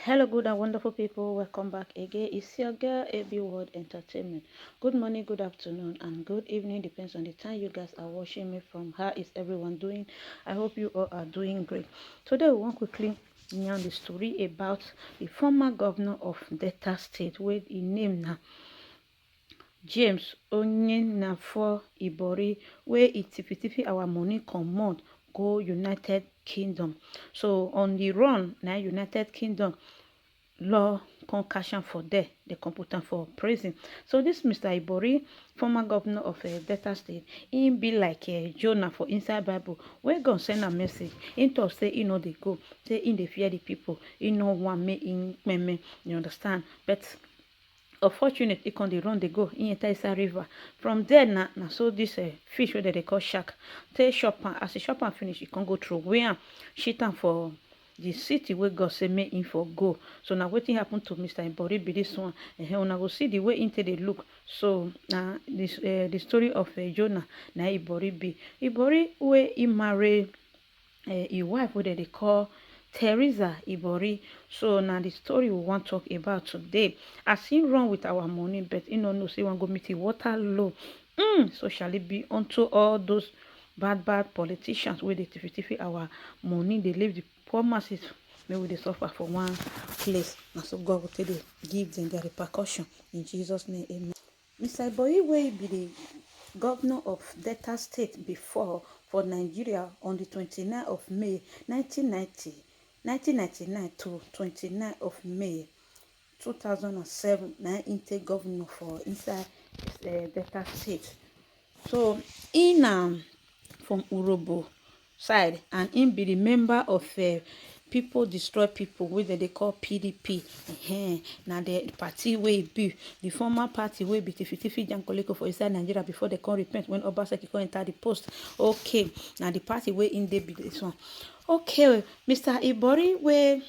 Hello, good and wonderful people. Welcome back again. It's your girl, AB World Entertainment. Good morning, good afternoon, and good evening. Depends on the time you guys are watching me from. How is everyone doing? I hope you all are doing great. Today, we want quickly yarn the story about the former governor of Delta State, with the name now James onye for Ibori, where it tiffy our money comot go United Kingdom. So on the run now United Kingdom law concussion for there, the computer for prison. So this Mr. Ibori, former governor of Delta State, he be like Jonah for inside Bible. Where God send a message, in talk say they go, say in the fear the people, one me in meme, you understand? But unfortunate e con dey run dey go in enter inside river. From there na so this fish wey they call shark take chop am. As e chop am finish, e con go throw away am, shit am for the city where God say make him for go. So now wetin happen to Mr. Ibori be this one. Una go see the way into the look. So now this the story of Jonah na Ibori be. Ibori wey he marry a wife wey they call Teresa Ibori. So now the story we want to talk about today. As he run with our money, but he no know say we go meet the water low. So shall it be unto all those bad politicians where they tiffy our money, they leave the poor masses. Maybe they suffer for one place. And so God will tell them, give them the repercussion. In Jesus' name, amen. Mr. Ibori wey be the governor of Delta State before for Nigeria on the 29th of May 1999 to 29th of May 2007 na him take governor for inside Delta State. So in from Urobo side, and him be the member of people destroy people wey they call PDP. Now the party wey be the former party wey be tiffy jankoleko for inside Nigeria before they come repent when Obaseki come enter the post. Okay, now the party wey in dey be this one. Okay, Mr. Ibori wey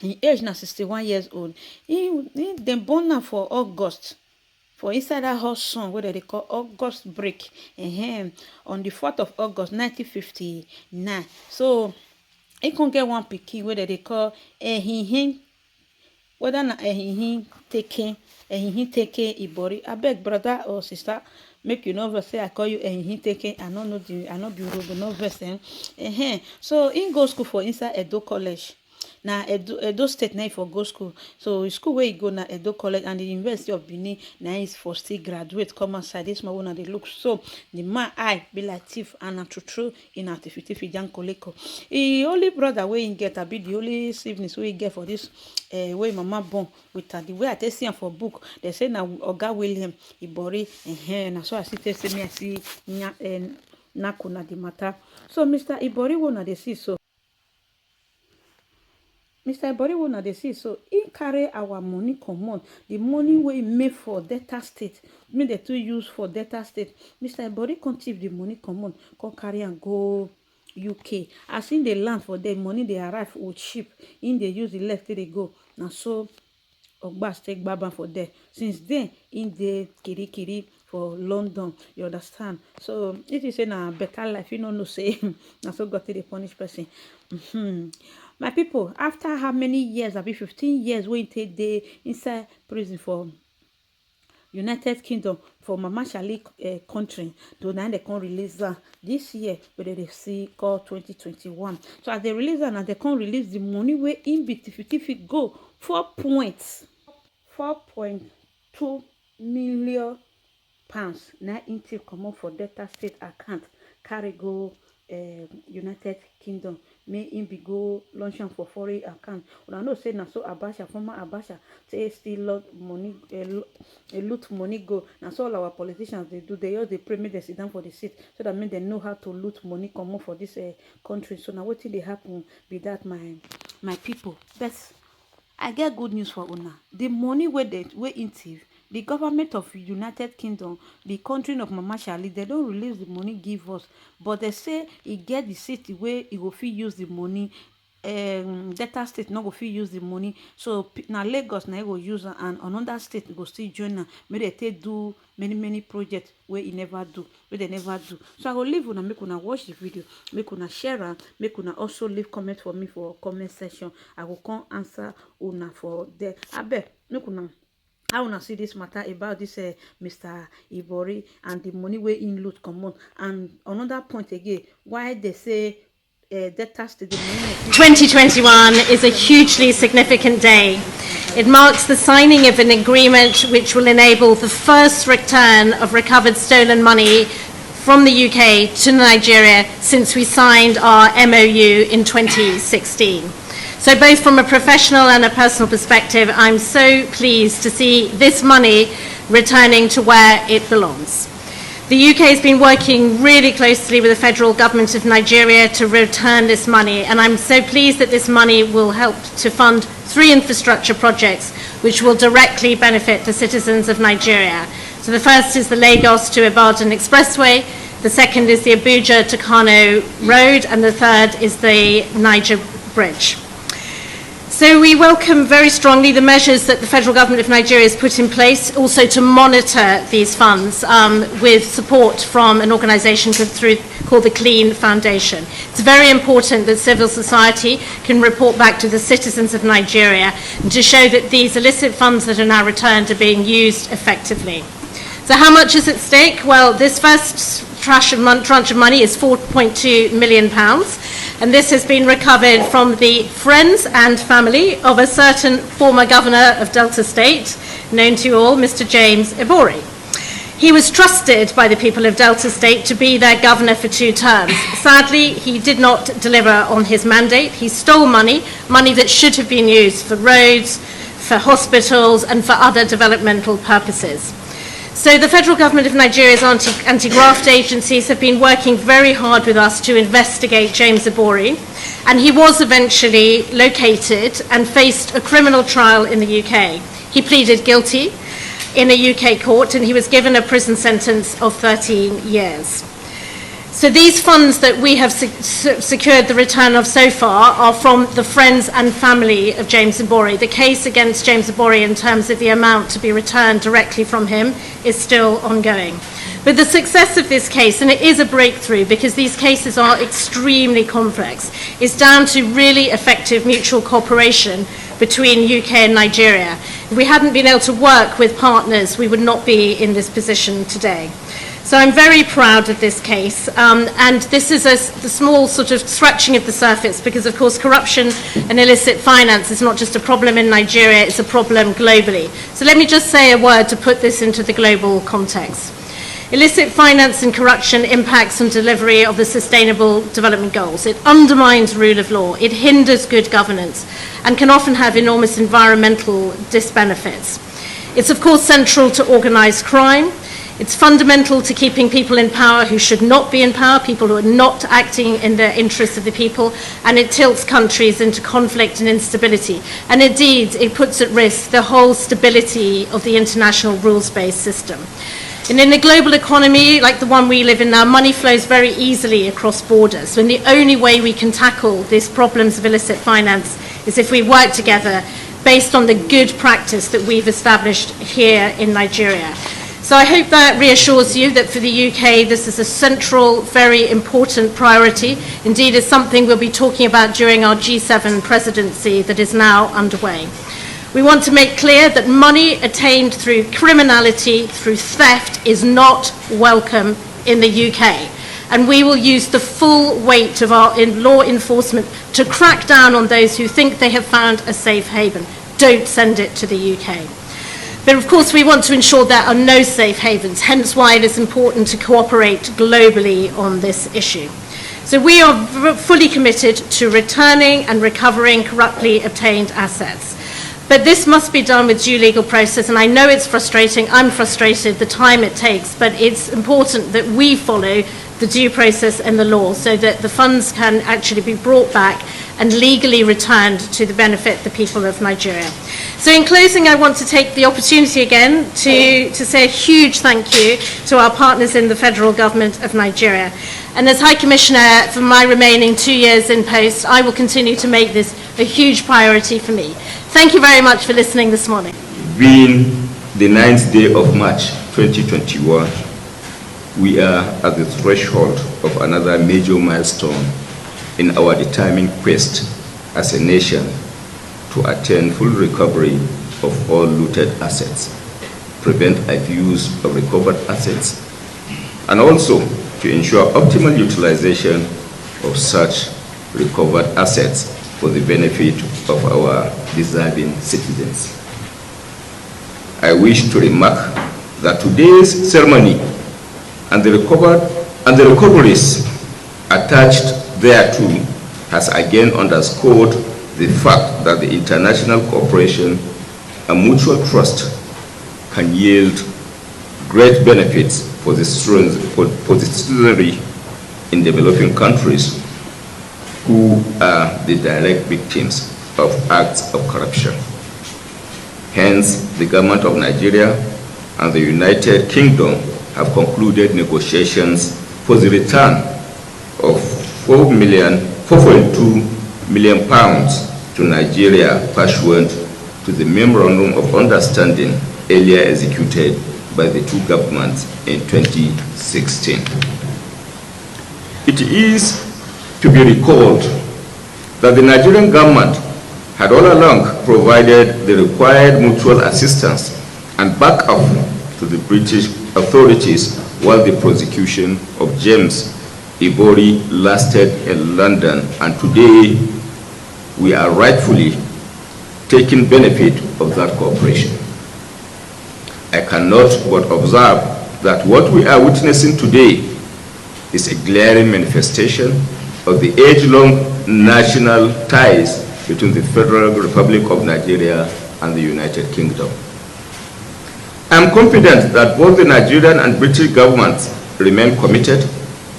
him age na 61 years old. Dem born am for August. For inside that hot sun where they call August break, on the 4th of August 1959. So he can get one pikin where they call ehihin. Whether na ehihin taking Ibori. I beg brother or sister, make you never say I call you ehihin taking. I no be Urobo, no verse. So in go school for inside Edo College. Now Edo State now for go school. So school where you go na Edo College, and the University of Benin now is for still graduate come outside. This man one they look so the man eye be like thief, and a true in a tiffy jankoleko. The only brother where he get a be the only siblings where he get for this way mama born with her. The way I see him for book, they say now Oga William Ibori. Na so I see say me I see Naku na the matter. So Mr. Ibori one they see so. Mr. Ibori una dey see so he carry our money comot, the money wey made for Delta State, make dem too use for Delta State. Mr. Ibori come thief the money comot, come carry am go UK. As in dey land for there, money dey arrive with ship. In dey use the leg take dey go. Na so Ogbas take gbab am for there. Since then, in dey kirikiri for London. You understand? So if you say na better life, you no know say na so God take dey punish person. My people, after how many years? Abi 15 years wey take dey inside prison for United Kingdom for Mama Shali country, though now they can release that this year, but they see call 2021. So as they release that, now they can release the money where in BTF go 4.2 million pounds. Now into come up for Delta State account, carry go United Kingdom. May him be go launch am for foreign account. Una know say na so Abacha, former Abacha, say still lot money, loot money go. Na so all our politicians they do. They all they pray make they sit down for the seat so that mean they know how to loot money come up for this country. So now what till they happen be that my people. But I get good news for una. The money where in thief, the government of United Kingdom, the country of Mama Shali, they don't release the money give us, but they say e get the city where e go fit use the money Delta state no go fit use the money, so na Lagos na go use am, and another state go still join am make dem take do many projects wey e never do, wey dem never do. So I go leave una make una watch the video, make una share am, make una also leave comment for me for comment section. I go come answer una for there. Abeg make una, how una see this matter about this Mr. Ibori and the money wey in loot comot, and another point again why they say Delta state the money 2021 is a hugely significant day. It marks the signing of an agreement which will enable the first return of recovered stolen money from the UK to Nigeria since we signed our MOU in 2016. So both from a professional and a personal perspective, I'm so pleased to see this money returning to where it belongs. The UK has been working really closely with the federal government of Nigeria to return this money, and I'm so pleased that this money will help to fund 3 infrastructure projects which will directly benefit the citizens of Nigeria. So the first is the Lagos to Ibadan Expressway, the second is the Abuja to Kano Road, and the third is the Niger Bridge. So we welcome very strongly the measures that the federal government of Nigeria has put in place, also to monitor these funds with support from an organisation called the Clean Foundation. It's very important that civil society can report back to the citizens of Nigeria and to show that these illicit funds that are now returned are being used effectively. So how much is at stake? Well, this first tranche of money is £4.2 million, and this has been recovered from the friends and family of a certain former governor of Delta State, known to you all, Mr. James Ibori. He was trusted by the people of Delta State to be their governor for 2 terms. Sadly, he did not deliver on his mandate. He stole money that should have been used for roads, for hospitals, and for other developmental purposes. So the federal government of Nigeria's anti-graft agencies have been working very hard with us to investigate James Ibori, and he was eventually located and faced a criminal trial in the UK. He pleaded guilty in a UK court, and he was given a prison sentence of 13 years. So these funds that we have secured the return of so far are from the friends and family of James Ibori. The case against James Ibori in terms of the amount to be returned directly from him is still ongoing. But the success of this case, and it is a breakthrough because these cases are extremely complex, is down to really effective mutual cooperation between UK and Nigeria. If we hadn't been able to work with partners, we would not be in this position today. So I'm very proud of this case, and this is the small sort of scratching of the surface because, of course, corruption and illicit finance is not just a problem in Nigeria, it's a problem globally. So let me just say a word to put this into the global context. Illicit finance and corruption impacts on delivery of the Sustainable Development Goals. It undermines rule of law, it hinders good governance, and can often have enormous environmental disbenefits. It's, of course, central to organised crime. It's fundamental to keeping people in power who should not be in power, people who are not acting in the interests of the people, and it tilts countries into conflict and instability. And indeed, it puts at risk the whole stability of the international rules-based system. And in a global economy like the one we live in now, money flows very easily across borders. And the only way we can tackle these problems of illicit finance is if we work together based on the good practice that we've established here in Nigeria. So I hope that reassures you that for the UK, this is a central, very important priority. Indeed, it's something we'll be talking about during our G7 presidency that is now underway. We want to make clear that money attained through criminality, through theft, is not welcome in the UK. And we will use the full weight of our law enforcement to crack down on those who think they have found a safe haven. Don't send it to the UK. But of course, we want to ensure there are no safe havens, hence why it is important to cooperate globally on this issue. So we are fully committed to returning and recovering corruptly obtained assets. But this must be done with due legal process, and I know it's frustrating, I'm frustrated, the time it takes, but it's important that we follow the due process and the law so that the funds can actually be brought back and legally returned to the benefit of the people of Nigeria. So in closing, I want to take the opportunity again to say a huge thank you to our partners in the federal government of Nigeria. And as High Commissioner for my remaining 2 years in post, I will continue to make this a huge priority for me. Thank you very much for listening this morning. Being the 9th day of March 2021, we are at the threshold of another major milestone in our determined quest as a nation to attain full recovery of all looted assets, prevent abuse of recovered assets, and also to ensure optimal utilization of such recovered assets for the benefit of our deserving citizens. I wish to remark that today's ceremony and the recoveries attached thereto has again underscored the fact that the international cooperation and mutual trust can yield great benefits for the citizenry in developing countries who are the direct victims of acts of corruption. Hence, the government of Nigeria and the United Kingdom have concluded negotiations for the return of £4.2 million to Nigeria pursuant to the Memorandum of Understanding earlier executed by the two governments in 2016. It is to be recalled that the Nigerian government had all along provided the required mutual assistance and backup to the British authorities while the prosecution of Jame'S Ibori lasted in London, and today we are rightfully taking benefit of that cooperation. I cannot but observe that what we are witnessing today is a glaring manifestation of the age-long national ties between the Federal Republic of Nigeria and the United Kingdom. I am confident that both the Nigerian and British governments remain committed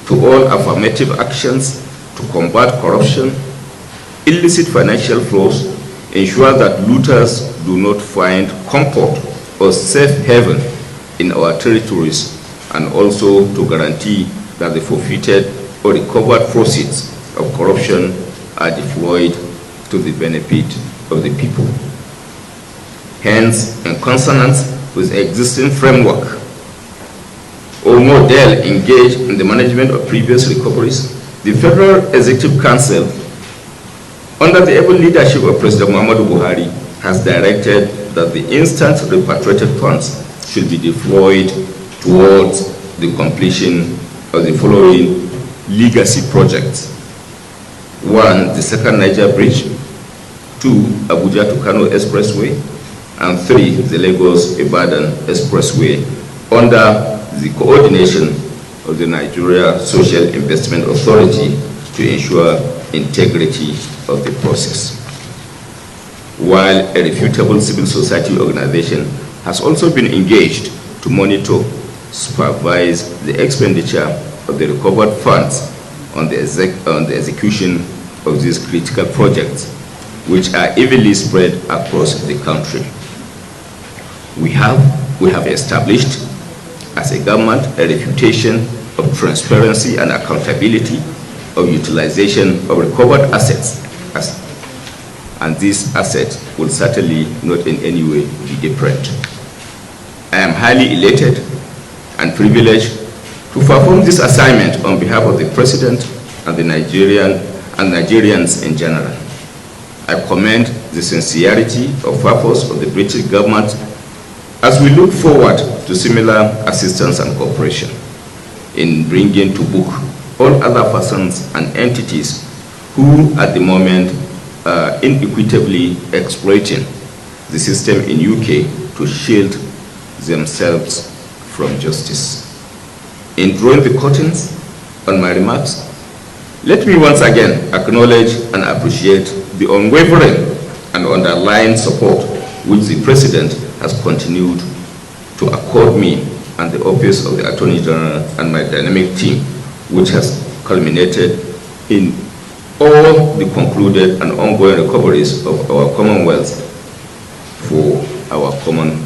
to all affirmative actions to combat corruption, illicit financial flows, ensure that looters do not find comfort or safe haven in our territories, and also to guarantee that the forfeited or recovered proceeds of corruption are deployed to the benefit of the people. Hence, in consonance with existing framework or model engaged in the management of previous recoveries, the Federal Executive Council, under the able leadership of President Muhammadu Buhari, has directed that the instant repatriated funds should be deployed towards the completion of the following legacy projects. 1, the second Niger Bridge; 2, Abuja to Kano Expressway; and 3, the Lagos-Ibadan Expressway, under the coordination of the Nigeria Social Investment Authority to ensure integrity of the process. While a reputable civil society organization has also been engaged to monitor, supervise the expenditure of the recovered funds on the execution of these critical projects, which are evenly spread across the country. We have established as a government a reputation of transparency and accountability of utilization of recovered assets, and this asset will certainly not in any way be different. I am highly elated and privileged to perform this assignment on behalf of the President and the Nigerians in general. I commend the sincerity of purpose of the British government as we look forward to similar assistance and cooperation in bringing to book all other persons and entities who at the moment are inequitably exploiting the system in UK to shield themselves from justice. In drawing the curtains on my remarks, let me once again acknowledge and appreciate the unwavering and underlying support which the President has continued to accord me and the Office of the Attorney General and my dynamic team, which has culminated in all the concluded and ongoing recoveries of our Commonwealth for our common